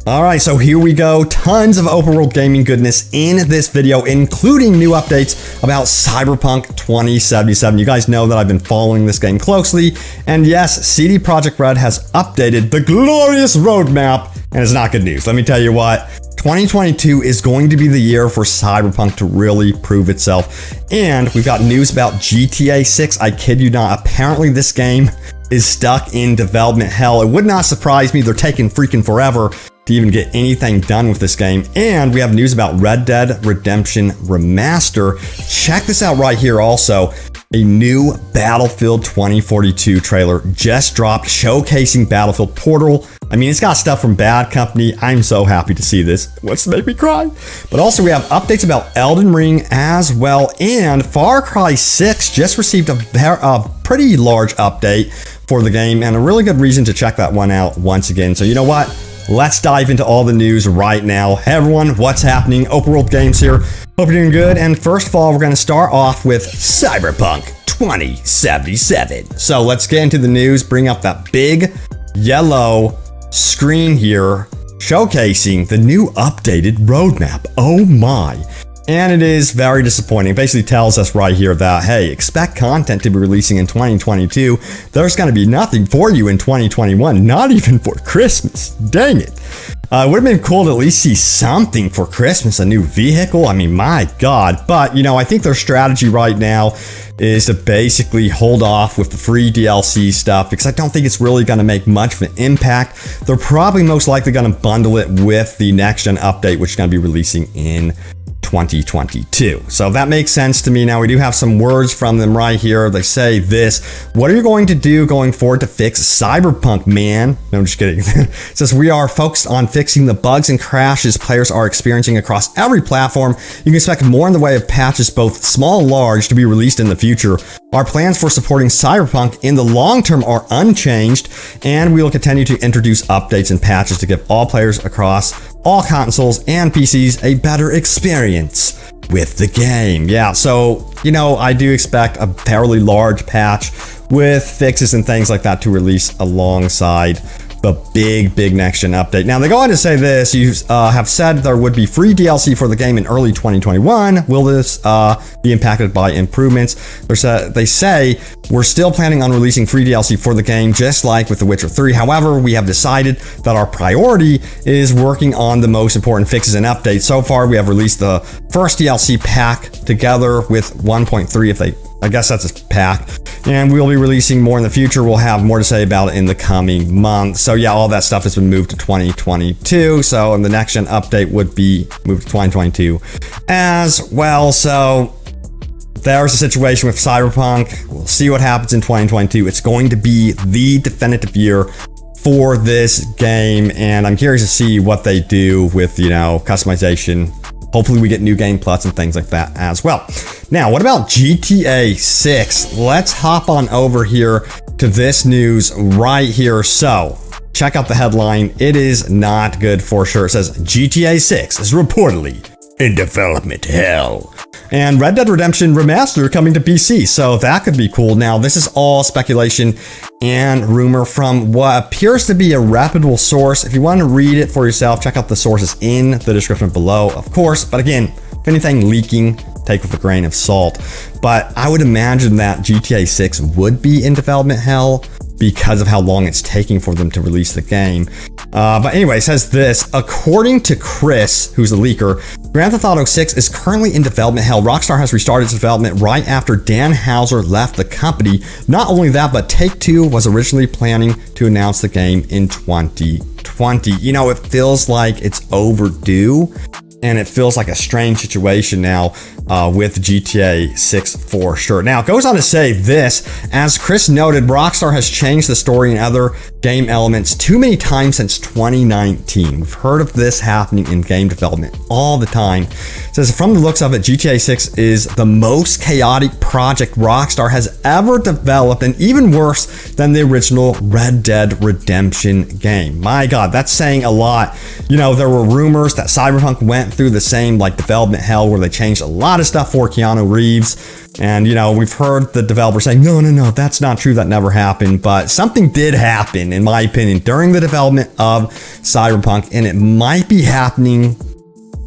Alright, so here we go. Tons of open world gaming goodness in this video, including new updates about Cyberpunk 2077. You guys know that I've been following this game closely, and yes, CD Projekt Red has updated the glorious roadmap, and it's not good news. Let me tell you what, 2022 is going to be the year for Cyberpunk to really prove itself, and we've got news about GTA 6. I kid you not, apparently this game is stuck in development hell. It would not surprise me. They're taking freaking forever to even get anything done with this game. And we have news about Red Dead Redemption Remaster. Check this out right here also. A new Battlefield 2042 trailer just dropped showcasing Battlefield Portal. I mean, it's got stuff from Bad Company. I'm so happy to see this. What's to make me cry? But also we have updates about Elden Ring as well. And Far Cry 6 just received a pretty large update for the game, and a really good reason to check that one out once again. So you know what? Let's dive into all the news right now. Hey everyone, what's happening? Open World Games here. Hope you're doing good. And first of all, we're going to start off with Cyberpunk 2077. So let's get into the news. Bring up that big yellow screen here showcasing the new updated roadmap. Oh my. And it is very disappointing. It basically tells us right here that, hey, expect content to be releasing in 2022. There's going to be nothing for you in 2021, not even for Christmas. Dang it. It would have been cool to at least see something for Christmas, a new vehicle. I mean, my God. But, you know, I think their strategy right now is to basically hold off with the free DLC stuff because I don't think it's really going to make much of an impact. They're probably most likely going to bundle it with the next-gen update, which is going to be releasing in 2022. So that makes sense to me. Now we do have some words from them right here. They say this: what are you going to do going forward to fix Cyberpunk, man? No, I'm just kidding. It says we are focused on fixing the bugs and crashes players are experiencing across every platform. You can expect more in the way of patches, both small and large, to be released in the future. Our plans for supporting Cyberpunk in the long term are unchanged, and we will continue to introduce updates and patches to give all players across all consoles and PCs a better experience with the game. Yeah, so, you know, I do expect a fairly large patch with fixes and things like that to release alongside the big next-gen update. Now, they go on to say this: you have said there would be free DLC for the game in early 2021. Will this be impacted by improvements? They say, we're still planning on releasing free DLC for the game, just like with The Witcher 3. However, we have decided that our priority is working on the most important fixes and updates. So far, we have released the first DLC pack together with 1.3, I guess that's a pack, and we'll be releasing more in the future. We'll have more to say about it in the coming months. So yeah, all that stuff has been moved to 2022. So and the next gen update would be moved to 2022 as well. So there's a situation with Cyberpunk. We'll see what happens in 2022. It's going to be the definitive year for this game, and I'm curious to see what they do with, you know, customization. Hopefully we get new game plots and things like that as well. Now, what about GTA 6? Let's hop on over here to this news right here. So, check out the headline. It is not good for sure. It says GTA 6 is reportedly in development hell. And Red Dead Redemption Remaster coming to PC, so that could be cool. Now, this is all speculation and rumor from what appears to be a reputable source. If you want to read it for yourself, check out the sources in the description below, of course. But again, if anything leaking, take with a grain of salt. But I would imagine that GTA 6 would be in development hell because of how long it's taking for them to release the game. But anyway, it says this: according to Chris, who's the leaker, Grand Theft Auto 6 is currently in development hell. Rockstar has restarted its development right after Dan Houser left the company. Not only that, but Take-Two was originally planning to announce the game in 2020. You know, it feels like it's overdue, and it feels like a strange situation now with GTA 6 for sure. Now, it goes on to say this: as Chris noted, Rockstar has changed the story and other game elements too many times since 2019. We've heard of this happening in game development all the time. It says, from the looks of it, GTA 6 is the most chaotic project Rockstar has ever developed, and even worse than the original Red Dead Redemption game. My God, that's saying a lot. You know, there were rumors that Cyberpunk went through the same like development hell where they changed a lot of stuff for Keanu Reeves. And, you know, we've heard the developer saying, no, that's not true. That never happened. But something did happen, in my opinion, during the development of Cyberpunk. And it might be happening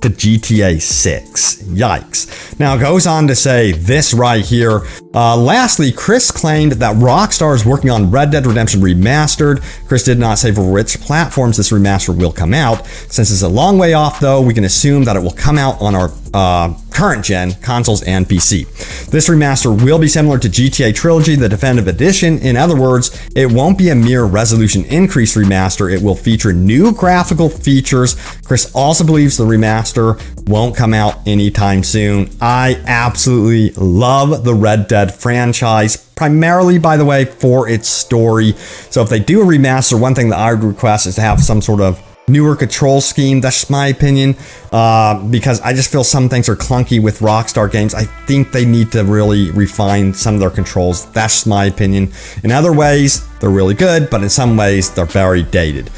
to GTA 6. Yikes. Now, it goes on to say this right here. Lastly, Chris claimed that Rockstar is working on Red Dead Redemption Remastered. Chris did not say for which platforms this remaster will come out. Since it's a long way off, though, we can assume that it will come out on our current gen consoles and PC. This remaster will be similar to GTA Trilogy, the Definitive Edition. In other words, it won't be a mere resolution increase remaster. It will feature new graphical features. Chris also believes the remaster won't come out anytime soon. I absolutely love the Red Dead franchise, primarily, by the way, for its story. So if they do a remaster, one thing that I would request is to have some sort of newer control scheme. That's just my opinion, because I just feel some things are clunky with Rockstar games. I think they need to really refine some of their controls. That's just my opinion. In other ways, they're really good, but in some ways, they're very dated.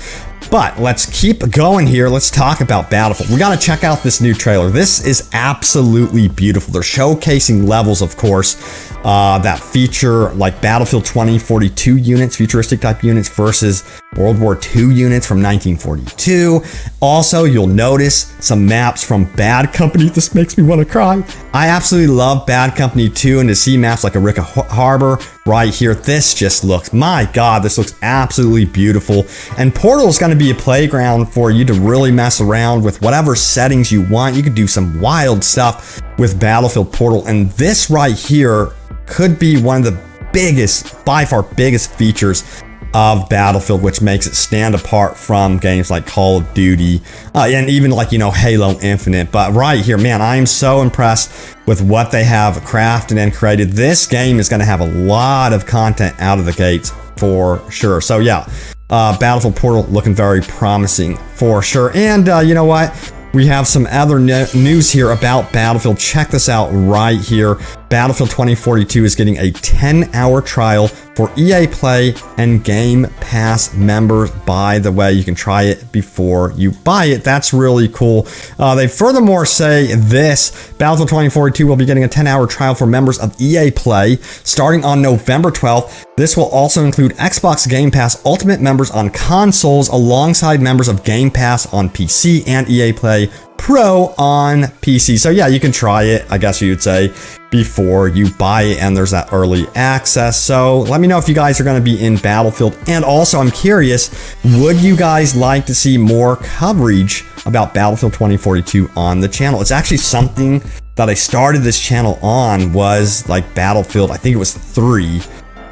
But let's keep going here. Let's talk about Battlefield. We got to check out this new trailer. This is absolutely beautiful. They're showcasing levels, of course, that feature like Battlefield 2042 units, futuristic type units versus World War II units from 1942. Also, you'll notice some maps from Bad Company. This makes me want to cry. I absolutely love Bad Company 2, and to see maps like Arica Harbor right here, this just looks, my God, this looks absolutely beautiful. And Portal is going to be a playground for you to really mess around with whatever settings you want. You could do some wild stuff with Battlefield Portal, and this right here could be one of the biggest, by far biggest features of Battlefield, which makes it stand apart from games like Call of Duty and even like, you know, Halo Infinite. But right here, man, I am so impressed with what they have crafted and created. This game is going to have a lot of content out of the gates for sure. So yeah, Battlefield Portal looking very promising for sure. And you know what? We have some other news here about Battlefield. Check this out right here. Battlefield 2042 is getting a 10-hour trial for EA Play and Game Pass members. By the way, you can try it before you buy it. That's really cool. They furthermore say this: Battlefield 2042 will be getting a 10-hour trial for members of EA Play starting on November 12th. This will also include Xbox Game Pass Ultimate members on consoles alongside members of Game Pass on PC and EA Play Pro on PC. So yeah, you can try it, I guess you'd say, before you buy it, and there's that early access. So let me know if you guys are going to be in Battlefield. And also, I'm curious, would you guys like to see more coverage about Battlefield 2042 on the channel? It's actually something that I started this channel on, was like Battlefield, I think it was 3,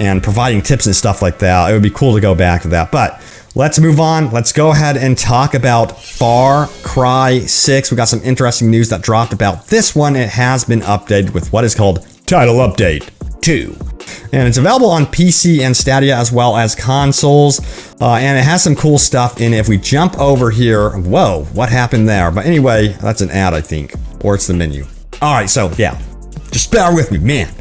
and providing tips and stuff like that. It would be cool to go back to that. But let's move on. Let's go ahead and talk about Far Cry 6. We got some interesting news that dropped about this one. It has been updated with what is called Title Update 2. And it's available on PC and Stadia as well as consoles. And it has some cool stuff in it. If we jump over here, whoa, what happened there? But anyway, that's an ad, I think, or it's the menu. All right, so yeah, just bear with me, man.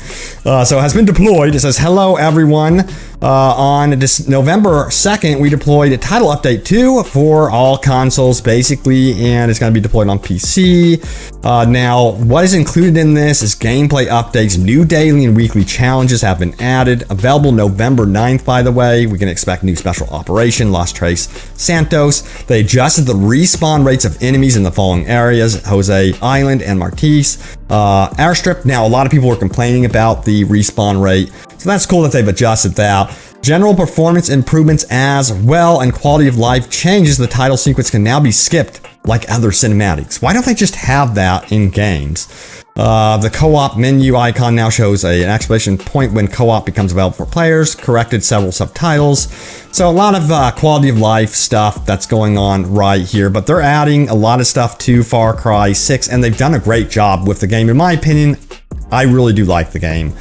So it has been deployed. It says, hello, everyone. On this November 2nd, we deployed a Title Update 2 for all consoles, basically, and it's going to be deployed on PC. Now, what is included in this is gameplay updates. New daily and weekly challenges have been added. Available November 9th, by the way. We can expect new special operation, Lost Trace Santos. They adjusted the respawn rates of enemies in the following areas: Jose Island and Marquise Airstrip. Now, a lot of people were complaining about the respawn rate, so that's cool that they've adjusted that. General performance improvements as well, and quality of life changes. The title sequence can now be skipped like other cinematics. Why don't they just have that in games? The co-op menu icon now shows an exclamation point when co-op becomes available for players. Corrected several subtitles. So a lot of quality of life stuff that's going on right here, but they're adding a lot of stuff to Far Cry 6, and they've done a great job with the game. In my opinion, I really do like the game,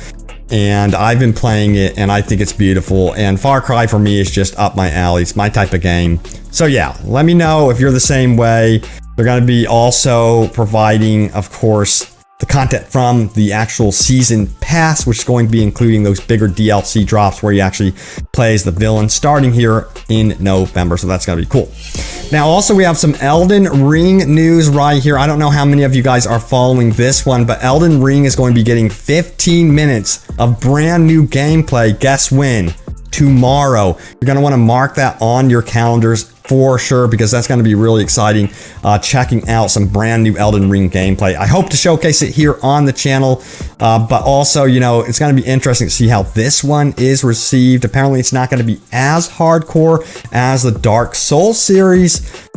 and I've been playing it, and I think it's beautiful. And Far Cry for me is just up my alley. It's my type of game. So yeah, let me know if you're the same way. They're going to be also providing, of course, the content from the actual season pass, which is going to be including those bigger DLC drops where you actually play as the villain starting here in November. So that's going to be cool. Now, also we have some Elden Ring news right here. I don't know how many of you guys are following this one, but Elden Ring is going to be getting 15 minutes of brand new gameplay. Guess when? Tomorrow. You're going to want to mark that on your calendars for sure, because that's going to be really exciting, checking out some brand new Elden Ring gameplay. I hope to showcase it here on the channel, but also, you know, it's going to be interesting to see how this one is received. Apparently, it's not going to be as hardcore as the Dark Souls series.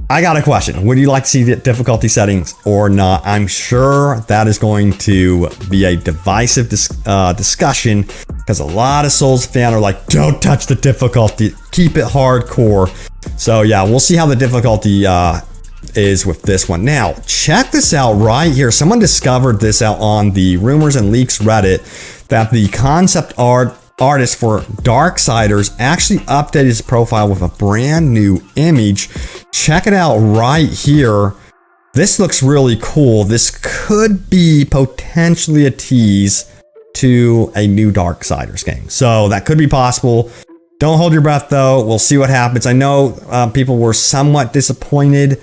I got a question. Would you like to see the difficulty settings or not? I'm sure that is going to be a divisive discussion, because a lot of Souls fans are like, don't touch the difficulty, keep it hardcore. So yeah, we'll see how the difficulty is with this one. Now, check this out right here. Someone discovered this out on the Rumors and Leaks Reddit, that the concept artist for Darksiders actually updated his profile with a brand new image. Check it out right here. This looks really cool. This could be potentially a tease to a new Darksiders game. So that could be possible. Don't hold your breath though. We'll see what happens. I know people were somewhat disappointed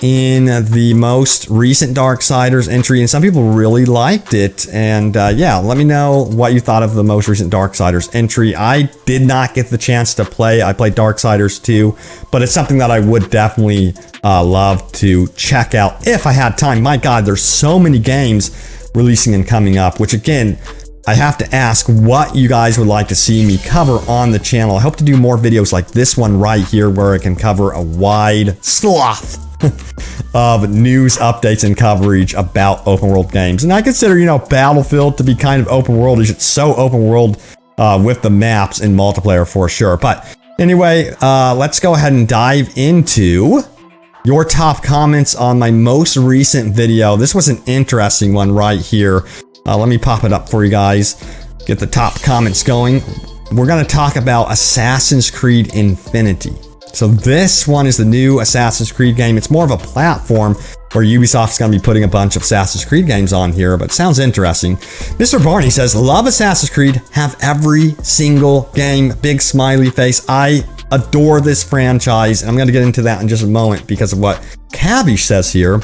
in the most recent Darksiders entry, and some people really liked it. And yeah, let me know what you thought of the most recent Darksiders entry. I did not get the chance to play. I played Darksiders 2, but it's something that I would definitely love to check out if I had time. My God, there's so many games releasing and coming up, which again, I have to ask what you guys would like to see me cover on the channel. I hope to do more videos like this one right here, where I can cover a wide swath of news, updates, and coverage about open world games. And I consider, you know, Battlefield to be kind of open world. It's so open world with the maps in multiplayer for sure. But anyway, let's go ahead and dive into your top comments on my most recent video. This was an interesting one right here. Let me pop it up for you guys. Get the top comments going. We're going to talk about Assassin's Creed Infinity. So this one is the new Assassin's Creed game. It's more of a platform where Ubisoft's going to be putting a bunch of Assassin's Creed games on here, but it sounds interesting. Mr. Barney says, love Assassin's Creed, have every single game, big smiley face. I adore this franchise, and I'm going to get into that in just a moment because of what Cavish says here.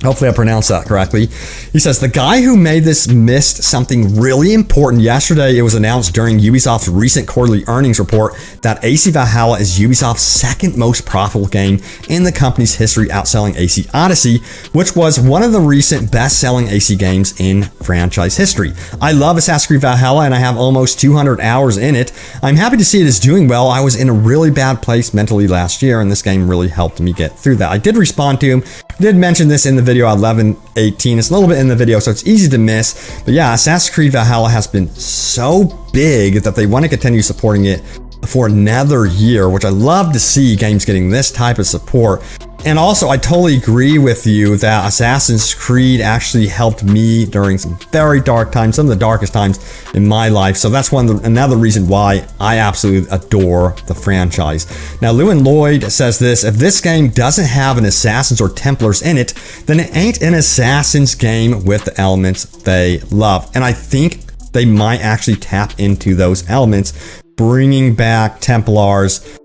Hopefully I pronounced that correctly. He says, the guy who made this missed something really important yesterday. It was announced during Ubisoft's recent quarterly earnings report that AC Valhalla is Ubisoft's second most profitable game in the company's history, outselling AC Odyssey, which was one of the recent best-selling AC games in franchise history. I love Assassin's Creed Valhalla, and I have almost 200 hours in it. I'm happy to see it is doing well. I was in a really bad place mentally last year, and this game really helped me get through that. I did respond to him. I did mention this in the video 11:18. It's a little bit in the video, so it's easy to miss. But yeah, Assassin's Creed Valhalla has been so big that they want to continue supporting it for another year, which I love to see games getting this type of support. And also, I totally agree with you that Assassin's Creed actually helped me during some very dark times, some of the darkest times in my life. So that's another reason why I absolutely adore the franchise. Now, Lewin Lloyd says this: if this game doesn't have an Assassins or Templars in it, then it ain't an Assassin's game with the elements they love. And I think they might actually tap into those elements, bringing back Templars.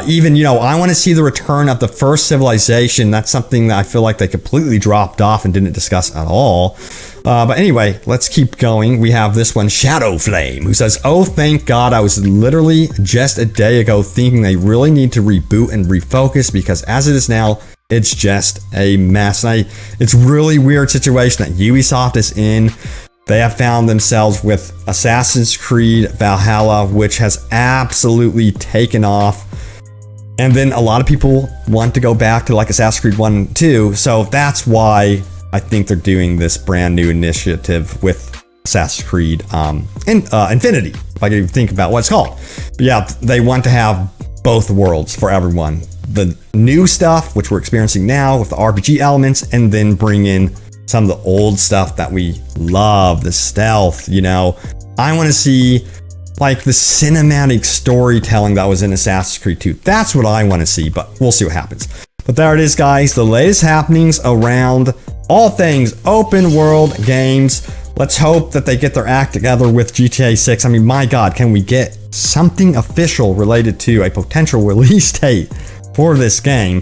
Even, you know, I want to see the return of the first civilization. That's something that I feel like they completely dropped off and didn't discuss at all. But anyway, let's keep going. We have this one, Shadow Flame, who says, oh, thank God, I was literally just a day ago thinking they really need to reboot and refocus, because as it is now, it's just a mess. And it's a really weird situation that Ubisoft is in. They have found themselves with Assassin's Creed Valhalla, which has absolutely taken off. And then a lot of people want to go back to like Assassin's Creed 1 and 2. So that's why I think they're doing this brand new initiative with Assassin's Creed Infinity, if I can even think about what it's called. But yeah, they want to have both worlds for everyone. The new stuff, which we're experiencing now with the RPG elements, and then bring in some of the old stuff that we love, the stealth, you know. I want to see like the cinematic storytelling that was in Assassin's Creed 2. That's what I want to see, but we'll see what happens. But there it is, guys, the latest happenings around all things open world games. Let's hope that they get their act together with GTA 6. I mean, my God, can we get something official related to a potential release date for this game?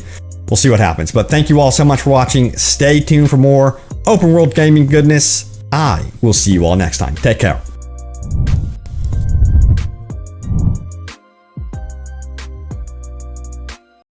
We'll see what happens. But thank you all so much for watching. Stay tuned for more open world gaming goodness. I will see you all next time. Take care.